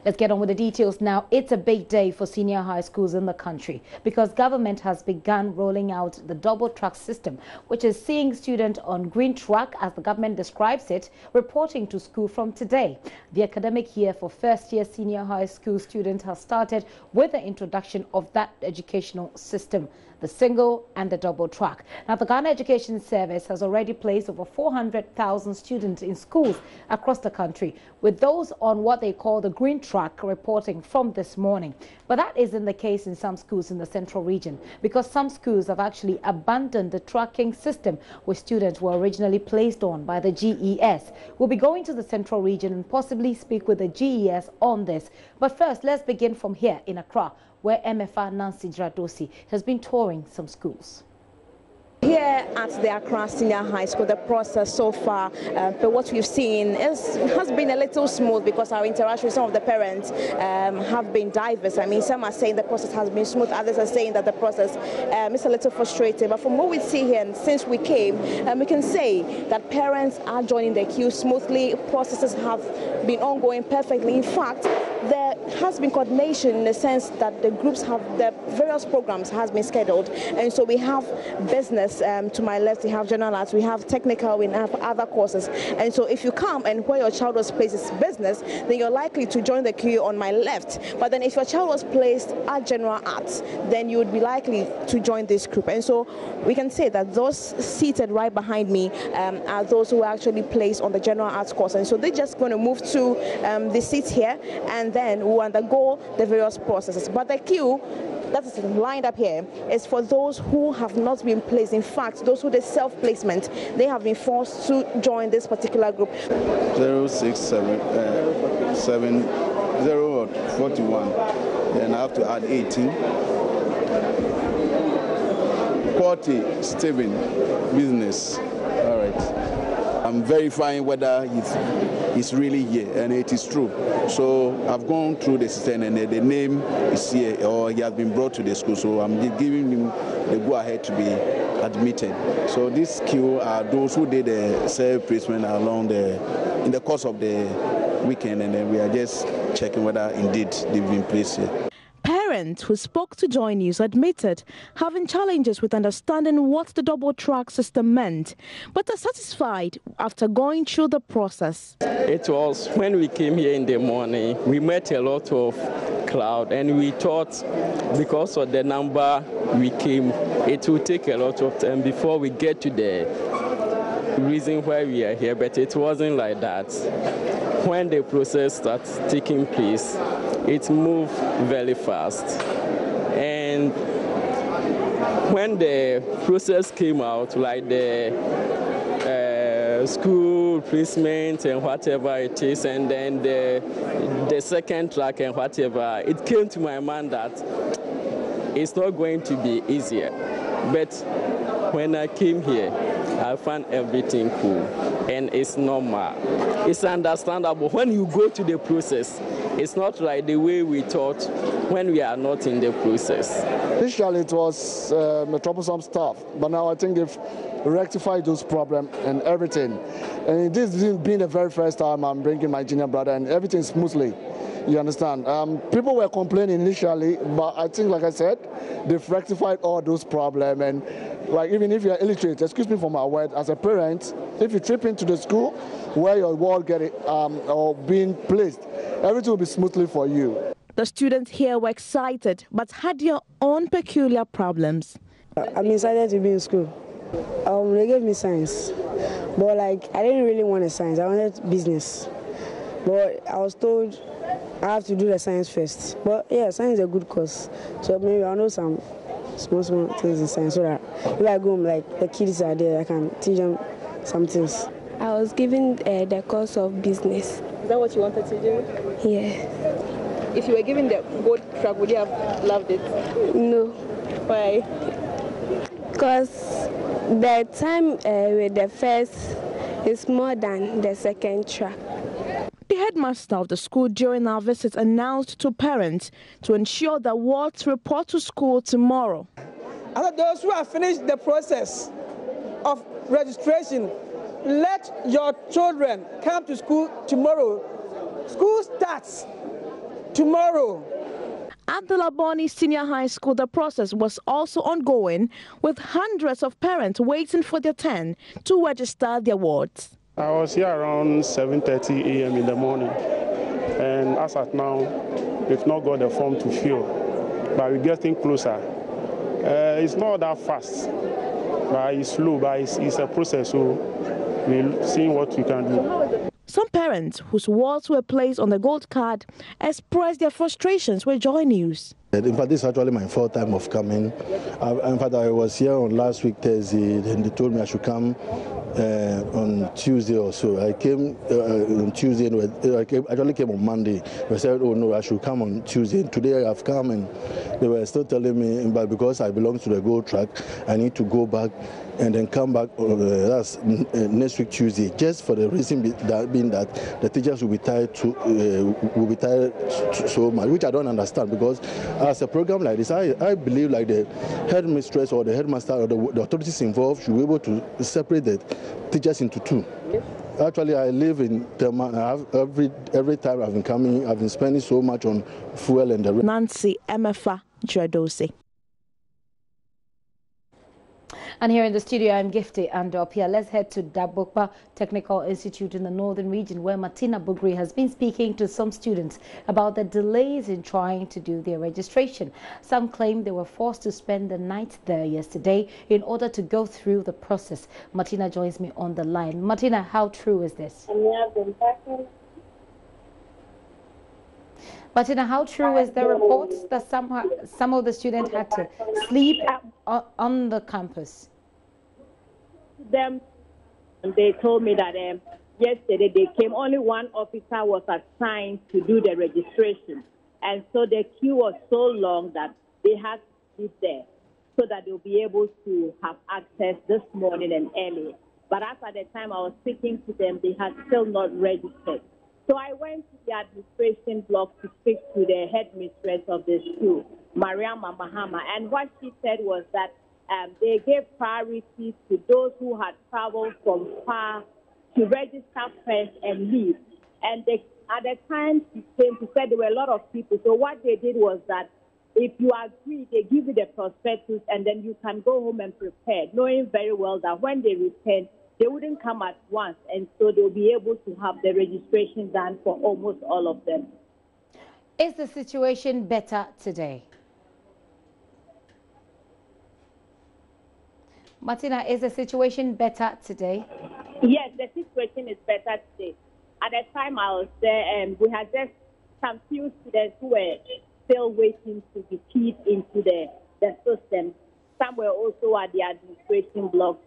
Let's get on with the details now. It's a big day for senior high schools in the country because government has begun rolling out the double track system, which is seeing students on green track, as the government describes it, reporting to school from today. The academic year for first-year senior high school students has started with the introduction of that educational system, the single and the double track. Now, the Ghana Education Service has already placed over 400,000 students in schools across the country, with those on what they call the green track reporting from this morning. But that isn't the case in some schools in the central region, because some schools have actually abandoned the tracking system which students were originally placed on by the GES. We'll be going to the central region and possibly speak with the GES on this. But first, let's begin from here in Accra, where MFR Nancy Dradosi has been touring some schools. Here at the Accra Senior High School, the process so far, but what we've seen has been a little smooth because our interaction with some of the parents have been diverse. I mean, some are saying the process has been smooth, others are saying that the process is a little frustrating. But from what we see here, and since we came, we can say that parents are joining the queue smoothly. Processes have been ongoing perfectly. In fact, there has been coordination in the sense that the groups have, the various programs has been scheduled, and so we have business to my left, we have general arts, we have technical, we have other courses. And so if you come and where your child was placed is business, then you're likely to join the queue on my left. But then if your child was placed at general arts, then you would be likely to join this group. And so we can say that those seated right behind me are those who are actually placed on the general arts course. And so they're just going to move to the seats here, and then we'll undergo the various processes. But the queue that is lined up here is for those who have not been placed. In fact, those who did self-placement, they have been forced to join this particular group. 06741, then I have to add 18. 40, Stephen, business. All right. I'm verifying whether it's really here, and it is true. So I've gone through the system, and the name is here, or he has been brought to the school. So I'm giving him the go-ahead to be admitted. So this queue are those who did the self-placement in the course of the weekend, and then we are just checking whether indeed they've been placed here. Parents who spoke to JoyNews admitted having challenges with understanding what the double track system meant, but are satisfied after going through the process. It was when we came here in the morning, we met a lot of crowd, and we thought because of the number we came, it would take a lot of time before we get to the reason why we are here, but it wasn't like that. When the process starts taking place, it moved very fast. And when the process came out, like the school placement and whatever it is, and then the second track and whatever, it came to my mind that it's not going to be easier. But when I came here, I found everything cool, and it's normal. It's understandable. When you go to the process, it's not like the way we thought when we are not in the process. Initially, it was troublesome stuff, but now I think they've rectified those problems and everything. And this being the very first time I'm bringing my junior brother, and everything smoothly. You understand? People were complaining initially, but I think, like I said, they've rectified all those problems. And like, even if you're illiterate, excuse me for my word, as a parent, if you trip into the school where your ward get it or being placed, everything will be smoothly for you. The students here were excited, but had their own peculiar problems. I'm excited to be in school. They gave me science, but like I didn't really want a science. I wanted business, but I was told I have to do the science first. But yeah, science is a good course, so maybe I'll know some small things in science so that if I go home, like the kids are there, I can teach them some things. I was given the course of business. Is that what you wanted to do? Yeah. If you were given the gold track, would you have loved it? No. Why? Because the time with the first is more than the second track. The headmaster of the school during our visit announced to parents to ensure that wards report to school tomorrow. And those who have finished the process of registration, let your children come to school tomorrow. School starts tomorrow. At the Laboni Senior High School, the process was also ongoing, with hundreds of parents waiting for their turn to register their wards. I was here around 7:30 a.m. in the morning, and as at now, we've not got the form to fill, but we're getting closer. It's not that fast, but it's slow, but it's a process, so we're seeing what we can do. Some parents whose wards were placed on the gold card expressed their frustrations with JoyNews. In fact, this is actually my fourth time of coming. In fact, I was here on last week Thursday, and they told me I should come on Tuesday or so. I came on Tuesday, and I actually came on Monday. They said, oh no, I should come on Tuesday. Today I've come, and they were still telling me, but because I belong to the gold track, I need to go back and then come back that's next week Tuesday, just for the reason being that the teachers will be tired so much, which I don't understand, because as a program like this, I believe like the headmistress or the headmaster or the authorities involved should be able to separate the teachers into two. Actually, I live in Tema. I have every time I've been coming, I've been spending so much on fuel and the rest. Nancy Emefa Dredose. And here in the studio, I'm Gifty Andopia. Let's head to Dabokpa Technical Institute in the northern region, where Martina Bugri has been speaking to some students about the delays in trying to do their registration. Some claim they were forced to spend the night there yesterday in order to go through the process. Martina joins me on the line. Martina, how true is this? Martina, how true is the report that some of the students had to sleep on the campus? They told me that yesterday they came, only one officer was assigned to do the registration. And so the queue was so long that they had to sleep there so that they'll be able to have access this morning and early. But as at the time I was speaking to them, they had still not registered. So I went to the administration block to speak to the headmistress of the school, Mariama Mahama, and what she said was that they gave priority to those who had traveled from far to register first and leave. And at the time she came, she said there were a lot of people. So what they did was that if you agree, they give you the prospectus, and then you can go home and prepare, knowing very well that when they return, they wouldn't come at once, and so they'll be able to have the registration done for almost all of them. Is the situation better today? Martina, is the situation better today? Yes, the situation is better today. At the time I was there, we had just some few students who were still waiting to be keyed into the system. Some were also at the administration block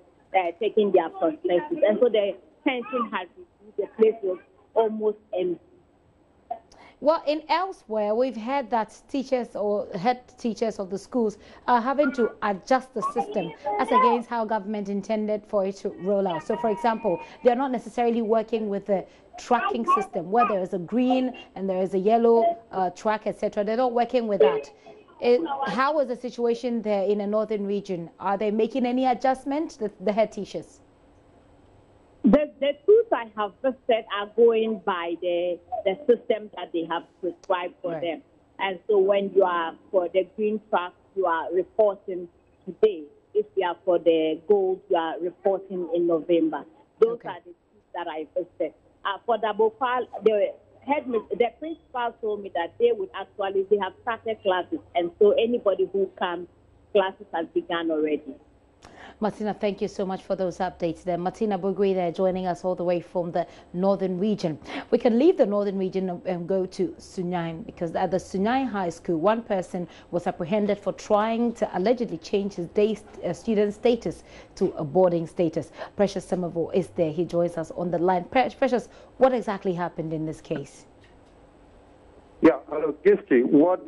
taking their prospectus. And so the tension has reduced. The place was almost empty. Well, in elsewhere, we've heard that teachers or head teachers of the schools are having to adjust the system as against how government intended for it to roll out. So, for example, they're not necessarily working with the tracking system where there is a green and there is a yellow track, etc. They're not working with that. How is the situation there in the northern region? Are they making any adjustment, the head teachers? The schools I have visited are going by the system that they have prescribed for them. And so when you are for the green track, you are reporting today. If you are for the gold, you are reporting in November. Those are the schools that I visited. For the Bhopal, the principal told me that they have started classes, and so anybody who comes, classes has begun already. Martina, thank you so much for those updates there. Martina Bugri there joining us all the way from the northern region. We can leave the northern region and go to Sunyani, because at the Sunyani High School, one person was apprehended for trying to allegedly change his student status to a boarding status. Precious Samavo is there. He joins us on the line. Precious, what exactly happened in this case? Yeah, hello, Gifty. What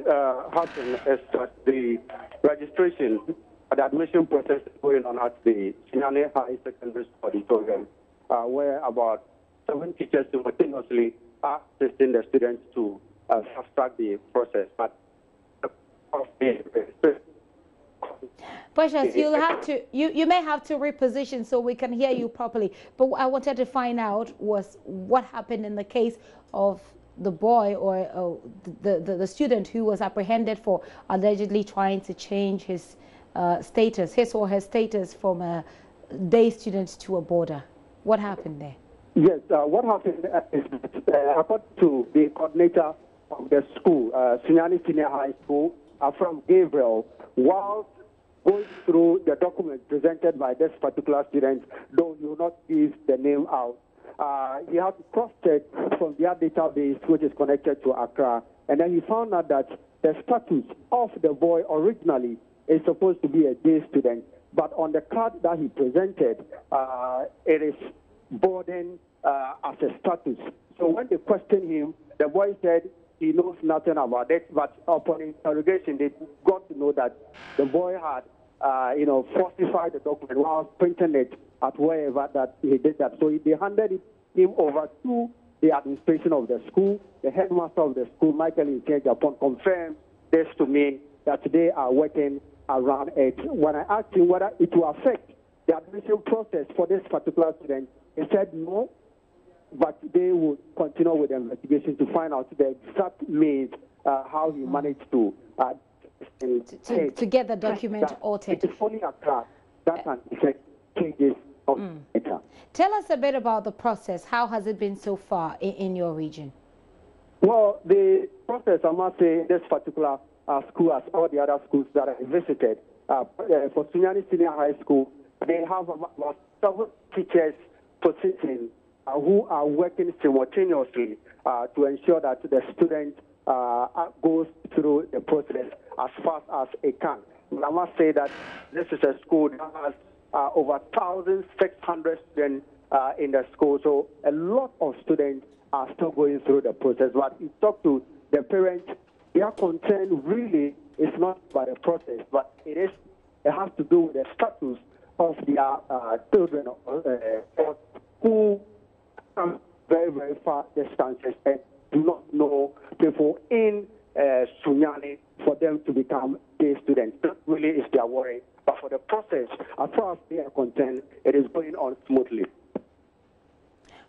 happened is that the registration, the admission process is going on at the Sunyani High Secondary School auditorium, where about 7 teachers simultaneously are assisting the students to fast-track the process. But Precious, you may have to reposition so we can hear you properly. But what I wanted to find out was what happened in the case of the boy or the student who was apprehended for allegedly trying to change his his or her status from a day student to a boarder. What happened there? Yes, what happened is, according to the coordinator of the school, Sunyani Senior High School, from Gabriel, while going through the document presented by this particular student, though he will not give the name out, he had to cross-check from their database, which is connected to Accra, and then he found out that the status of the boy originally is supposed to be a day student, but on the card that he presented, it is boarding as a status. So when they questioned him, the boy said he knows nothing about it, but upon interrogation, they got to know that the boy had, falsified the document while printing it at wherever that he did that. So they handed him over to the administration of the school. The headmaster of the school, Michael Inchange, upon confirmed this to me, that they are working around it. When I asked him whether it will affect the admission process for this particular student, he said no, but they will continue with the investigation to find out the exact means how he managed to get the document altered. It is only a class that can effect changes of data. Tell us a bit about the process. How has it been so far in your region? Well, the process, I must say, this particular school, as all the other schools that I visited, for Sunyani Senior High School, they have about 7 teachers positioned who are working simultaneously to ensure that the student goes through the process as fast as it can. I must say that this is a school that has over 1,600 students in the school, so a lot of students are still going through the process. But you talk to the parents, their concern really is not by the process, but it has to do with the status of their children who come very, very far distances and do not know people in Sunyani for them to become day students. That really is their worry. But for the process, as far as they are concerned, it is going on smoothly.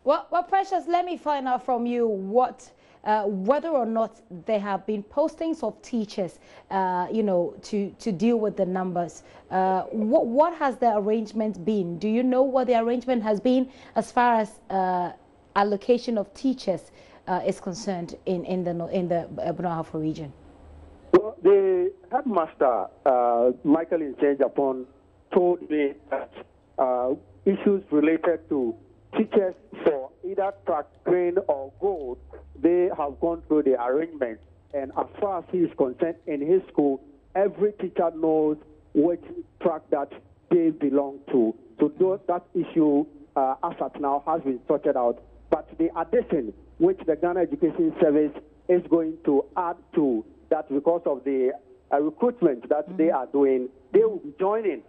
Well, Precious, let me find out from you whether or not there have been postings of teachers, to deal with the numbers. What has the arrangement been? Do you know what the arrangement has been as far as allocation of teachers is concerned in the Bono-Ahafo region? Well, the headmaster, Michael Inchange, told me that issues related to teachers for either track, green, or gold, they have gone through the arrangement. And as far as he is concerned, in his school, every teacher knows which track that they belong to. So that issue, as at now, has been sorted out. But the addition, which the Ghana Education Service is going to add to that because of the recruitment that they are doing, they will be joining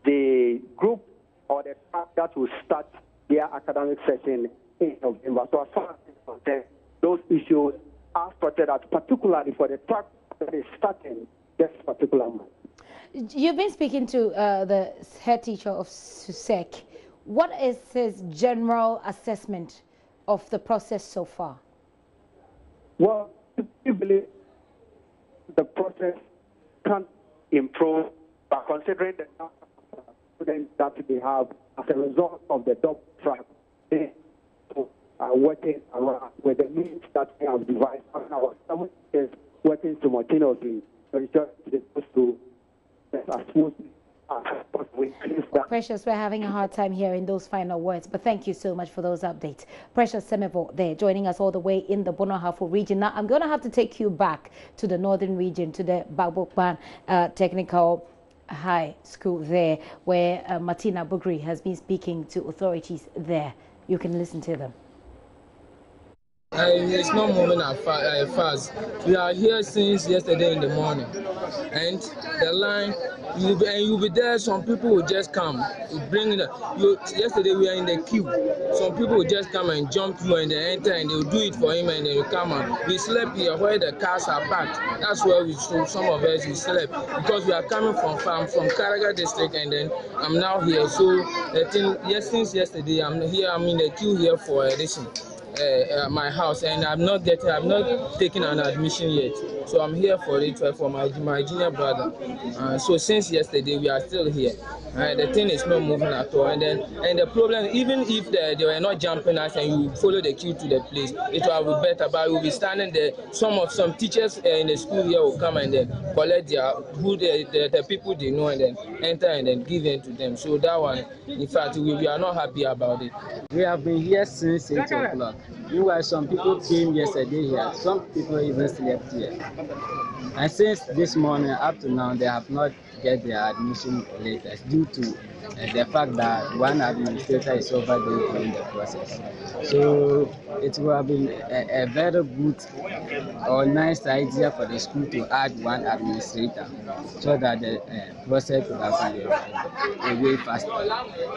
the group or the track that will start their academic session in November. So as far as it's concerned, those issues are sorted out, particularly for the track that is starting this particular month. You've been speaking to the head teacher of SUSEC. What is his general assessment of the process so far? Well, we believe the process can improve by considering the number of students that they have as a result of the double track. They are working around with the means that we have devised. Our staff is working simultaneously to ensure it goes to as smoothly as possible. Precious, we're having a hard time hearing those final words, but thank you so much for those updates. Precious Semevo there, joining us all the way in the Bono-Ahafo region. Now, I'm going to have to take you back to the northern region, to the Babokban Technical High School there, where Martina Bugri has been speaking to authorities there. You can listen to them. It's not moving fast. We are here since yesterday in the morning, and the line, you'll be there. Some people will just come, yesterday we are in the queue. Some people will just come and jump through and they enter and they will do it for him and they will come out. We slept here where the cars are parked. That's where some of us we slept because we are coming from Karaga district, and then I'm now here. So the thing, since yesterday I'm here. I'm in the queue here for addition. my house, and I've not taken an admission yet. So I'm here for it for my junior brother. So since yesterday we are still here. The thing is not moving at all, and the problem, even if they were not jumping us and you follow the queue to the place, it will be better. But we'll be standing there. Some teachers in the school here will come and then collect the people they know and then enter and then give it to them. So that one, in fact, we are not happy about it. We have been here since 8 o'clock. Meanwhile, some people came yesterday here. Some people even slept here. And since this morning up to now, they have not get their admission letters due to the fact that one administrator is over there during the process. So it will have been a very good or nice idea for the school to add one administrator so that the process will have been way faster.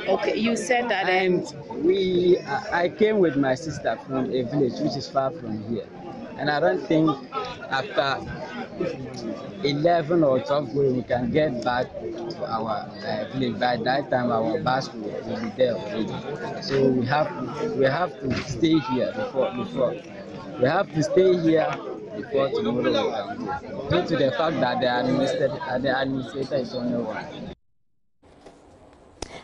Okay, you said that. And I came with my sister from a village which is far from here. And I don't think after 11 or 12 we can get back to our village. By that time, our bus will be there already. So we have to stay here before. We have to stay here before tomorrow we can go. Due to the fact that the administrator is only one.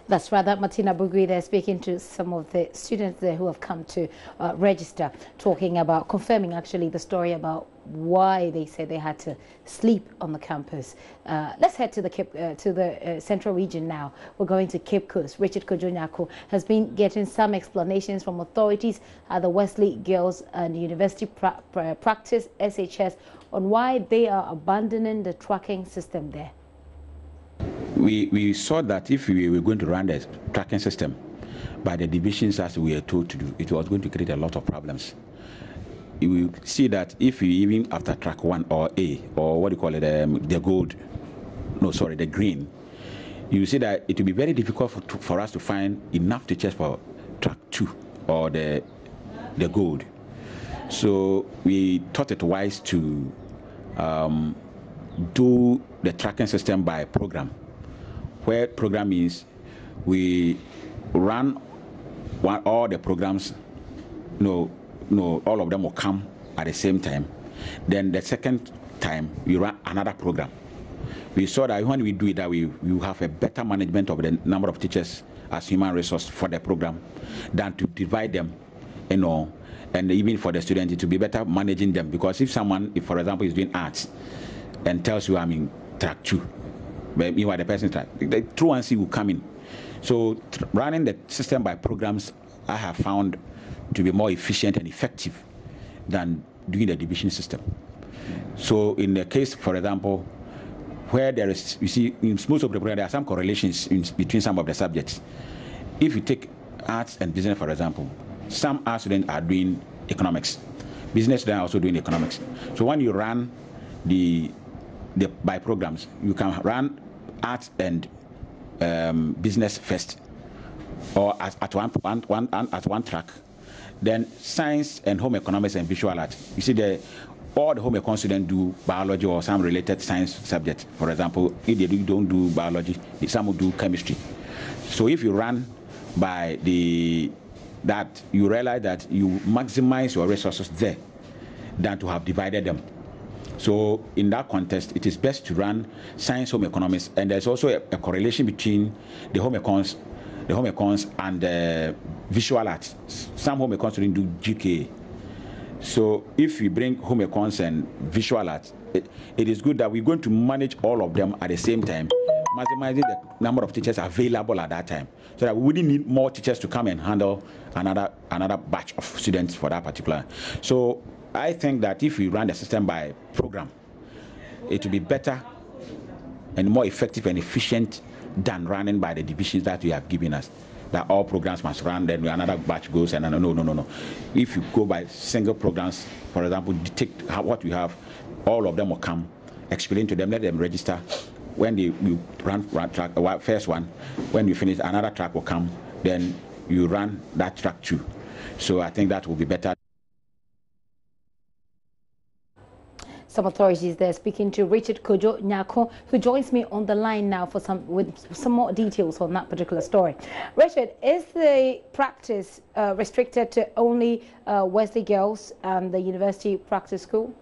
That's rather Martina Bugui there speaking to some of the students there who have come to register, talking about, confirming actually the story about why they said they had to sleep on the campus. Let's head to the central region now. We're going to Cape Coast. Richard Kojonyako has been getting some explanations from authorities at the Wesley Girls and University Practice SHS on why they are abandoning the tracking system there. We saw that if we were going to run the tracking system by the divisions as we were told to do, it was going to create a lot of problems. You will see that if we even after track 1 or A, or what do you call it, the green, you see that it will be very difficult for us to find enough teachers for track 2 or the gold. So we thought it wise to do the tracking system by program, where program means we run all the programs, all of them will come at the same time. Then the second time we run another program. We saw that when we do it that way, we will have a better management of the number of teachers as human resource for the program than to divide them, and even for the students to be better managing them. Because if someone, for example, is doing arts and tells you I'm in track 2, but meanwhile the person the truancy will come in. So running the system by programs I have found to be more efficient and effective than doing the division system. So in the case, for example, where there is, you see, in most of the programs there are some correlations between some of the subjects. If you take arts and business, for example, some art students are doing economics. Business students are also doing economics. So when you run the by programs, you can run art and business first, or at one track. Then science and home economics and visual art. You see, all the home econ students do biology or some related science subject. For example, if they don't do biology, some will do chemistry. So if you run by that, you realize that you maximize your resources there than to have divided them. So in that context, it is best to run science, home economics, and there's also a correlation between the home econs and the visual arts. Some home econs students do GK. So if we bring home econs and visual arts, it is good that we're going to manage all of them at the same time, maximizing the number of teachers available at that time, so that we wouldn't need more teachers to come and handle another batch of students for that particular. So I think that if we run the system by program, it will be better and more effective and efficient than running by the divisions that you have given us, that all programs must run, then another batch goes, and no. If you go by single programs, for example, detect what you have, all of them will come, explain to them, let them register. When you run track, first one, when you finish, another track will come, then you run that track too. So I think that will be better. some authorities there, speaking to Richard Kojo Nyako, who joins me on the line now for with some more details on that particular story. Richard, is the practice restricted to only Wesley Girls and the University Practice School?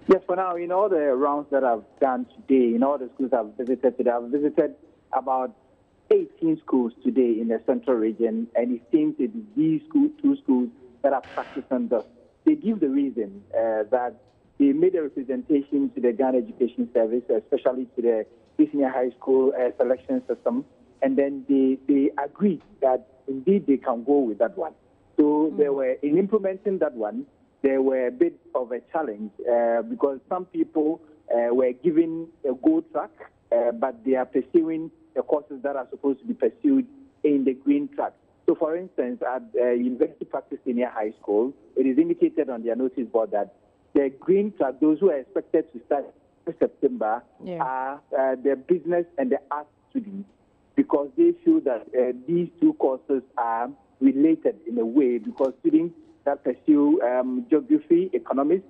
Yes, for now, in all the rounds that I've done today, in all the schools I've visited today, I've visited about 18 schools today in the central region, and it seems it is these two schools that are practicing this. They give the reason that they made a representation to the Ghana Education Service, especially to the senior high school selection system, and then they agreed that indeed they can go with that one. So they were, in implementing that one, there were a bit of a challenge because some people were given a gold track, but they are pursuing the courses that are supposed to be pursued in the green track. So, for instance, at University Practice Senior High School, it is indicated on their notice board that the green track, those who are expected to start in September, are the business and the art students, because they feel that these two courses are related in a way, because students that pursue geography, economics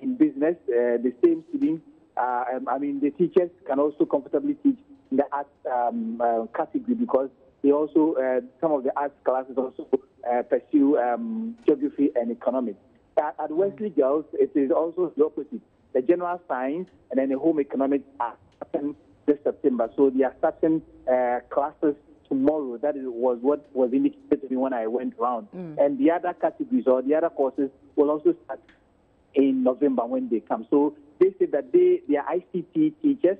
in business, the same students, the teachers can also comfortably teach in the arts category, because they also, some of the arts classes also pursue geography and economics. At Wesley Girls, it is also the opposite. The general science and then the home economics are starting this September. So they are starting classes tomorrow. That was what was indicated to me when I went around. And the other categories or the other courses will also start in November when they come. So they said that their ICT teachers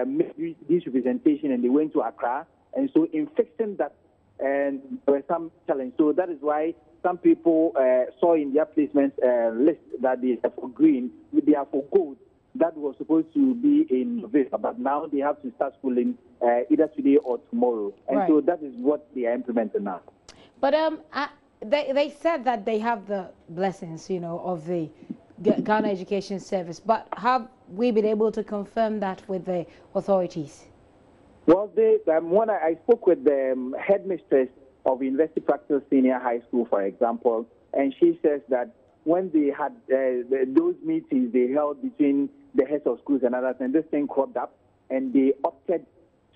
made this representation and they went to Accra. And so in fixing that, and there was some challenge. So that is why some people saw in their placement list that they are for green, they are for gold. That was supposed to be in November, but now they have to start schooling either today or tomorrow. And so that is what they are implementing now. But they said that they have the blessings, of the Ghana Education Service. But have we been able to confirm that with the authorities? Well, when I spoke with the headmistress of University Practice Senior High School, for example, and she says that when they had those meetings they held between the heads of schools and others, and this thing cropped up, and they opted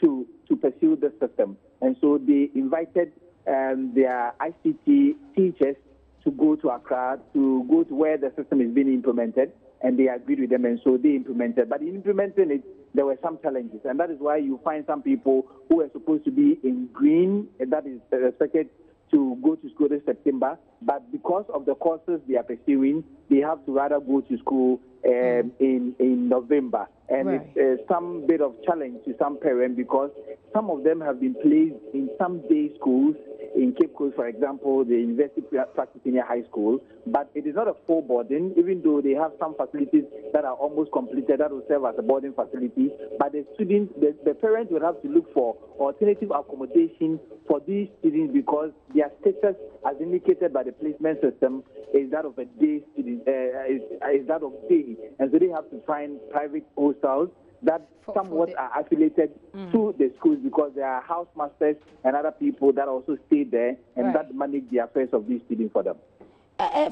to pursue the system. And so they invited their ICT teachers to go to Accra, to go to where the system is being implemented, and they agreed with them, and so they implemented. But in implementing it, there were some challenges, and that is why you find some people who were supposed to be in green, and that is expected to go to school this September, but because of the courses they are pursuing, they have to rather go to school in November. And it's some bit of challenge to some parents, because some of them have been placed in some day schools in Cape Coast, for example, the University Practice Senior High School, but it is not a full boarding, even though they have some facilities that are almost completed that will serve as a boarding facility. But the students, the parents will have to look for alternative accommodation for these students, because their status, as indicated by the placement system, is that of a day student, is that of day, and so they have to find private hostels that somewhat are affiliated to the schools, because there are housemasters and other people that also stay there and that manage the affairs of these students for them.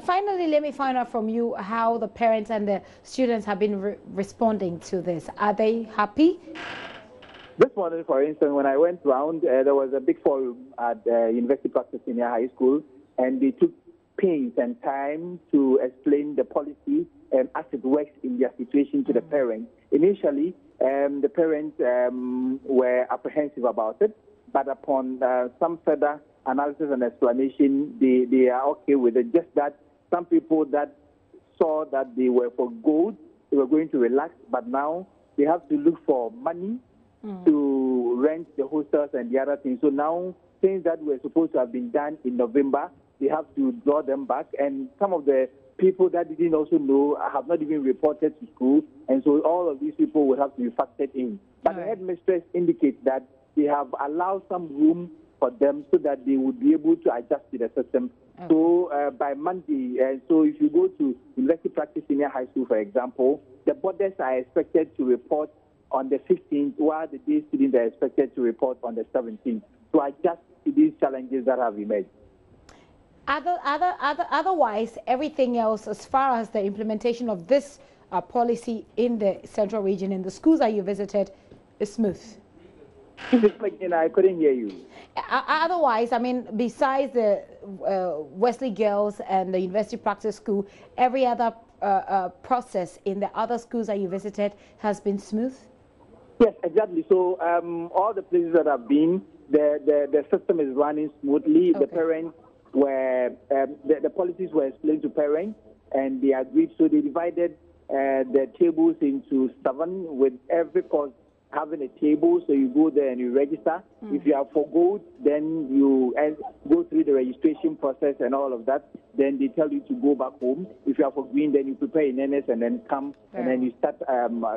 Finally, let me find out from you how the parents and the students have been responding to this. Are they happy? This morning, for instance, when I went round, there was a big forum at University Practice Senior High School, and they took pains and time to explain the policy and as it works in their situation to the parents. Initially, the parents were apprehensive about it, but upon some further analysis and explanation, they are okay with it. Just that some people that saw that they were for gold, they were going to relax, but now they have to look for money to rent the hostels and the other things. So now things that were supposed to have been done in November, they have to draw them back, and some of the people that didn't also know have not even reported to school, and so all of these people will have to be factored in. But the headmistress indicates that they have allowed some room for them so that they would be able to adjust to the system. So by Monday, so if you go to University Practice Senior High School, for example, the boarders are expected to report on the 15th, while the day students are expected to report on the 17th, to adjust to these challenges that have emerged. Otherwise, everything else, as far as the implementation of this policy in the central region, in the schools that you visited, is smooth? I couldn't hear you. Otherwise, I mean, besides the Wesley Girls and the University Practice School, every other process in the other schools that you visited has been smooth? Yes, exactly. So all the places that I've been, the system is running smoothly. Okay. The parents were, the policies were explained to parents, and they agreed. So they divided the tables into 7, with every course having a table. So you go there and you register. If you are for gold, then you go through the registration process and all of that. Then they tell you to go back home. If you are for green, then you prepare in NS and then come, and then you start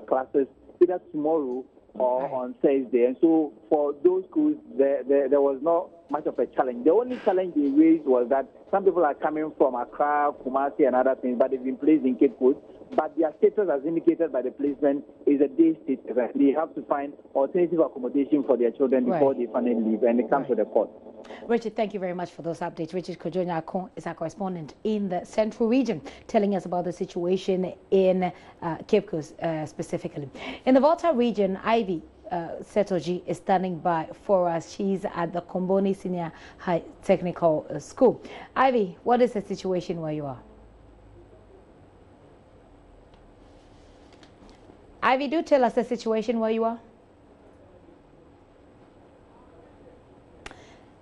classes either tomorrow or on Thursday. And so for those schools, there was not much of a challenge. The only challenge they raised was that some people are coming from Accra, Kumasi, and other things, but they've been placed in Cape Coast. But their status, as indicated by the placement, is a day status. They have to find alternative accommodation for their children before they finally leave, and it comes to the court. Richard, thank you very much for those updates. Richard Kojonya is our correspondent in the central region, telling us about the situation in Cape Coast specifically. In the Volta region, Ivy Setoji is standing by for us. She's at the Komboni Senior High Technical School. Ivy, what is the situation where you are? Ivy, do tell us the situation where you are.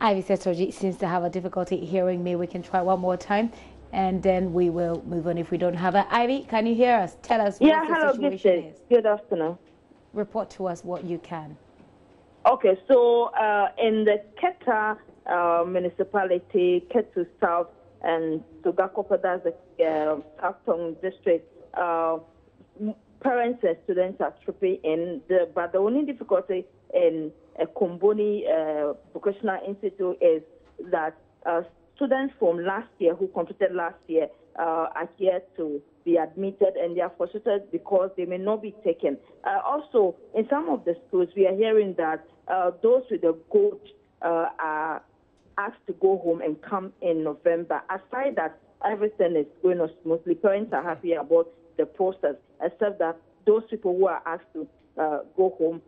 Ivy Setoji seems to have a difficulty hearing me. We can try one more time, and then we will move on if we don't have her. Ivy, can you hear us? Tell us what the situation is. Good afternoon. Report to us what you can. Okay, so in the Keta municipality, Ketu South and Sugako, that's the South district, parents and students are tripping in, but the only difficulty in Komboni Vocational Institute is that students from last year who completed last year are here to be admitted, and they are frustrated because they may not be taken. Also, in some of the schools, we are hearing that those with the gold are asked to go home and come in November. Aside that, everything is going on smoothly. Parents are happy about the process, except that those people who are asked to go home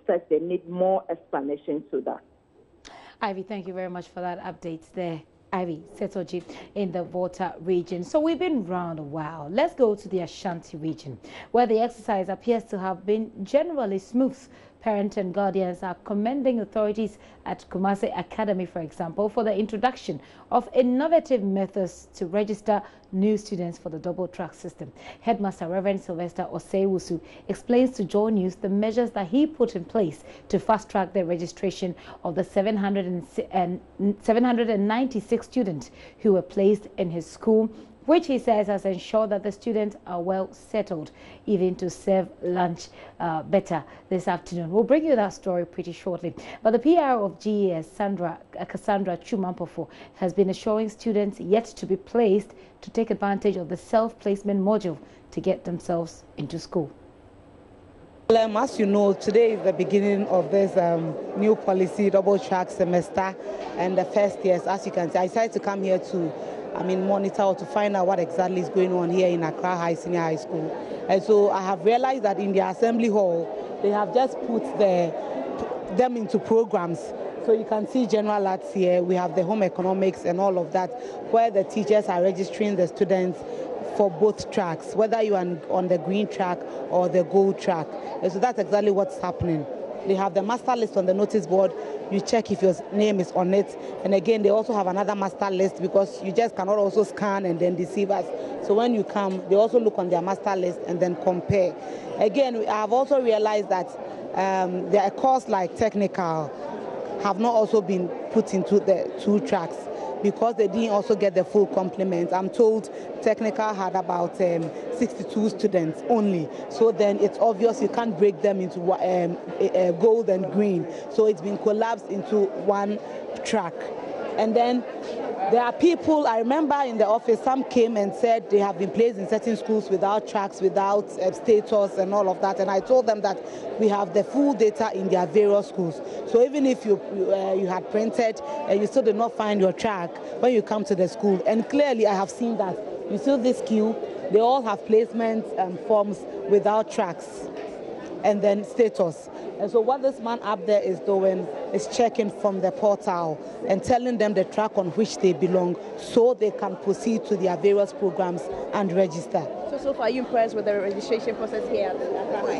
said they need more explanation to that. Ivy, thank you very much for that update there. Ivy Setoji in the Volta region. So we've been round a while. Let's go to the Ashanti region, where the exercise appears to have been generally smooth. Parents and guardians are commending authorities at Kumasi Academy, for example, for the introduction of innovative methods to register new students for the double-track system. Headmaster Reverend Sylvester Oseiwusu explains to JoyNews the measures that he put in place to fast-track the registration of the 796 students who were placed in his school, which he says has ensured that the students are well settled, even to serve lunch better this afternoon. We'll bring you that story pretty shortly. But the PR of GES, Cassandra Chumampofo, has been assuring students yet to be placed to take advantage of the self-placement module to get themselves into school. As you know, today is the beginning of this new policy, double-track semester, and the first years. As you can see, I decided to come here to monitor or to find out what exactly is going on here in Accra Senior High School. And so I have realized that in the assembly hall, they have just put them into programs. So you can see general arts here, we have the home economics and all of that, where the teachers are registering the students for both tracks, whether you are on the green track or the gold track. And so that's exactly what's happening. They have the master list on the notice board. You check if your name is on it. And again, they also have another master list, because you just cannot also scan and then deceive us. So when you come, they also look on their master list and then compare. Again, I have also realized that there are courses like technical have not also been put into the 2 tracks, because they didn't also get the full complement. I'm told technical had about 62 students only. So then it's obvious you can't break them into gold and green. So it's been collapsed into 1 track. And then there are people, I remember in the office, some came and said they have been placed in certain schools without tracks, without status and all of that. And I told them that we have the full data in their various schools. So even if you had printed and you still did not find your track, when you come to the school, and clearly I have seen that You see this queue, they all have placement forms without tracks and then status. And so what this man up there is doing is checking from the portal and telling them the track on which they belong so they can proceed to their various programs and register. So far, are you impressed with the registration process here?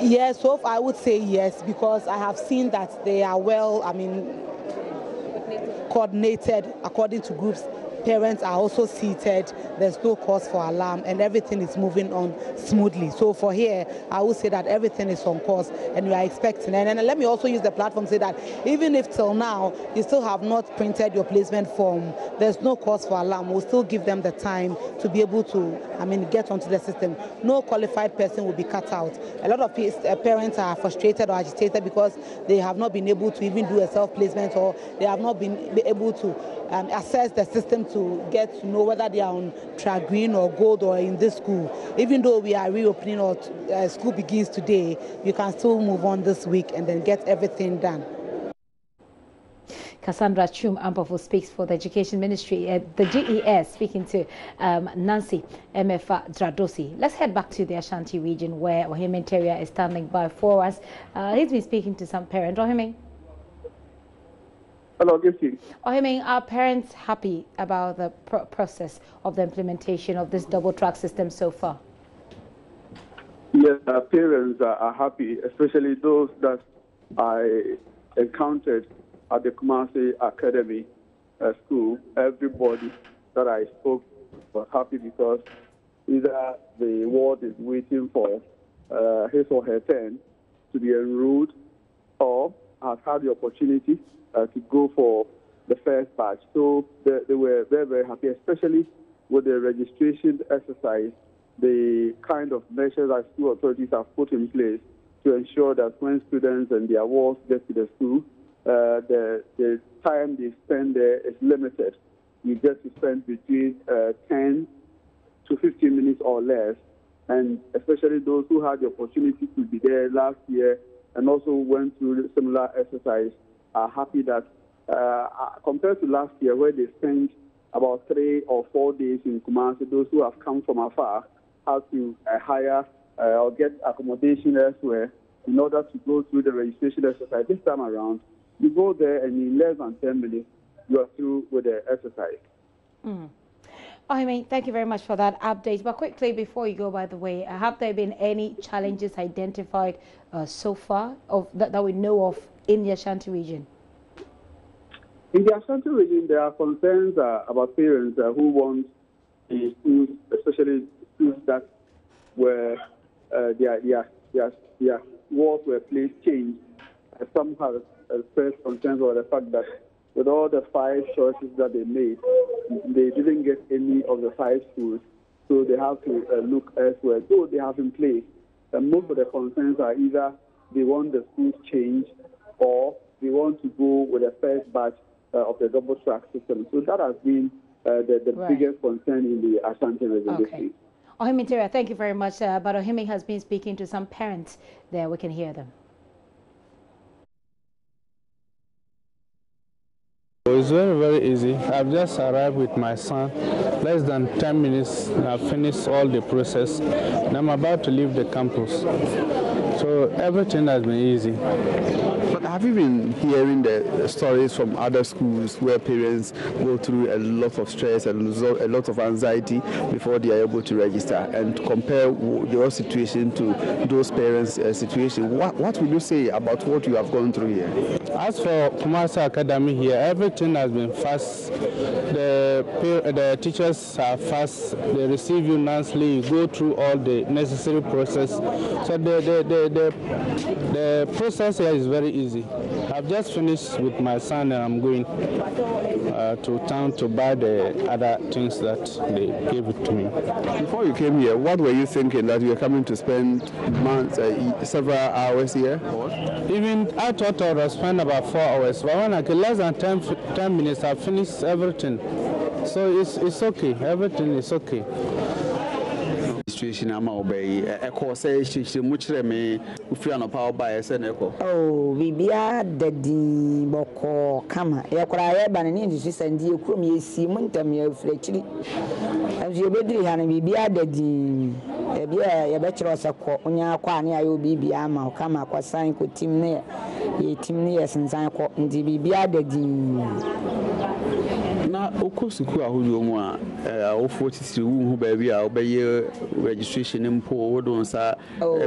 Yes, so far I would say yes, because I have seen that they are well, coordinated according to groups. Parents are also seated, there's no cause for alarm, and everything is moving on smoothly. So for here, I would say that everything is on course, and we are expecting. And let me also use the platform to say that even if till now you still have not printed your placement form, there's no cause for alarm. We'll still give them the time to be able to, get onto the system. No qualified person will be cut out. A lot of parents are frustrated or agitated because they have not been able to even do a self-placement, or they have not been able to assess the system to get to know whether they are on track green or gold or in this school. Even though we are reopening or school begins today, you can still move on this week and then get everything done. Cassandra Chum Ampofo speaks for the Education Ministry, the GES, speaking to Nancy Emefa Dradosi. Let's head back to the Ashanti region where Ohiming Teria is standing by for us. He's been speaking to some parents. Ohiming. Hello, Gifty. Ohiming, are parents happy about the process of the implementation of this double track system so far? Yes, parents are happy, especially those that I encountered at the Kumasi Academy school. Everybody that I spoke was happy because either the ward is waiting for his or her turn to be enrolled, or has had the opportunity to go for the first batch. So they were very, very happy, especially with the registration exercise, the kind of measures that school authorities have put in place to ensure that when students and their wards get to the school, the time they spend there is limited. You get to spend between 10 to 15 minutes or less, and especially those who had the opportunity to be there last year and also went through similar exercise are happy that compared to last year, where they spent about 3 or 4 days in Kumasi, those who have come from afar have to hire or get accommodation elsewhere in order to go through the registration exercise. This time around, you go there and in less than 10 minutes, you are through with the exercise. Thank you very much for that update. But quickly, before you go, by the way, have there been any challenges identified so far that we know of in the Ashanti region? In the Ashanti region, there are concerns about parents who want the schools, especially schools that were their walls were placed changed. Some have expressed concerns about the fact that with all the 5 choices that they made, they didn't get any of the 5 schools, so they have to look elsewhere. So they have in place. And most of the concerns are either they want the schools changed or they want to go with the first batch of the double track system. So that has been the biggest concern in the Ashanti region this week. Ohiming Teria, thank you very much. But Ohiming has been speaking to some parents there. We can hear them. It's very, very easy. I've just arrived with my son. Less than 10 minutes, I've finished all the process, and I'm about to leave the campus. So everything has been easy. But have you been hearing the stories from other schools where parents go through a lot of stress and a lot of anxiety before they are able to register? And to compare your situation to those parents' situation, what would you say about what you have gone through here? As for Kumasi Academy here, everything has been fast. The teachers are fast. They receive you nicely. You go through all the necessary process. So the process here is very easy. I've just finished with my son and I'm going to town to buy the other things that they gave it to me. Before you came here, what were you thinking, that you were coming to spend months, several hours here? Even I thought I would spend about 4 hours, but when I came less than 10 minutes, I finished everything. So it's okay. Everything is okay. registration ama obey e ko say shi mu kire me ufi an power by say na ko oh bibia dadi boko kama ye kora ye ba ne ndi sisandi ekrom ye si mu ntam ye frechiri azu ye bediri ha na bibia dadi e bia ye be kire osako onya kwa ne ayo bibia ama kama kwa san ko tim ne ye tim ne ye sensan ko ndi bibia dadi na okosuku ahodo mu a awofo titiri wu hu ba bia obeye registration mpo wodo nsa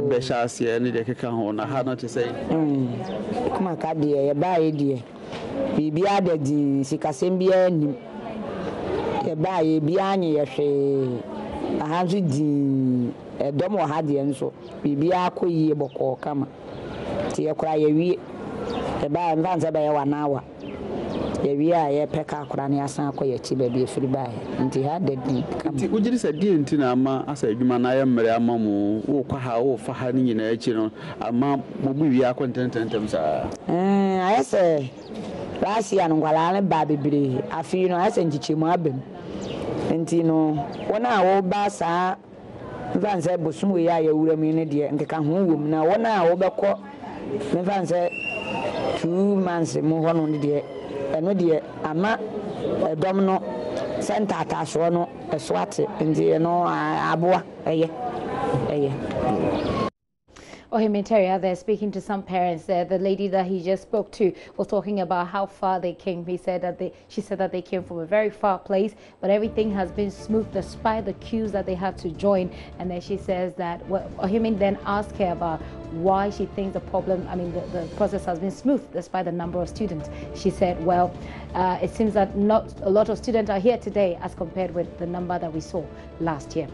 be shaase ne de keka ho na ha no te say kuma ka de ye ba ye de bibia dadi sikasem bia nim ye ba ye bia anye ye hwe ahanzu di edom ha de nso bibia akoyie boko kama ti ye kura ye wie ye ba mvanza ba ye wanawa yewia ye peka akura ne asan akoye chi ba bi efiri ba nti ha dedi nti ujiri se die nti na ama asa adwuma na ye mmere ama mu wo kwa ha wo fa ha ni nyina achi no ama mobu wi akontententem sa ayese rasi anu ngwala ne ba bebere afi no ayese nchichemu abem nti no wona wo ba sa mvanze bosum we ya yewura mi ne de nkeka ho wom na wona wo bekọ mvanze 2 months mu hono ne de eno de ama dom no center ataso no eswate ndi no aboa eye Ohimiteria there speaking to some parents there. The lady that he just spoke to was talking about how far they came. She said that they came from a very far place, but everything has been smooth despite the queues that they had to join. And then she says that Ohimin then asked her about why she thinks the process has been smooth despite the number of students. She said, well, it seems that not a lot of students are here today as compared with the number that we saw last year.